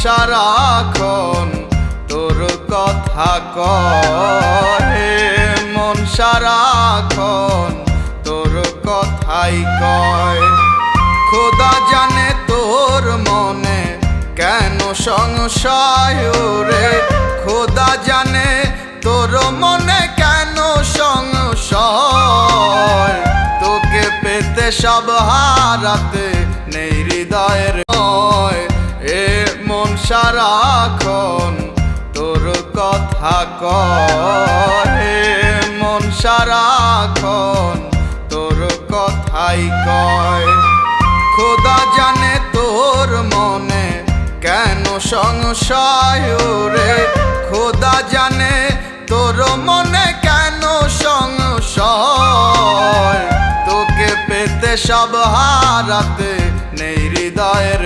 সারাক্ষণ তোর কথা কয়, মন সারাক্ষণ তোর কথাই কয়। খোদা জানে তোর মনে কেন সংশয় রে, খোদা জানে তোর মনে কেন সংশয়। তোকে পেতে সব হারাতে নেই হৃদয়ের নয়, এ মন সারাক্ষণ তোর কথা কয়, মন সারাক্ষণ তোর কথাই কয়। খোদা জানে তোর মনে কেন সংশয় রে, খোদা জানে তোর মনে কেন সংশয়। তোকে পেতে সব হারাতে নেই হৃদয়ের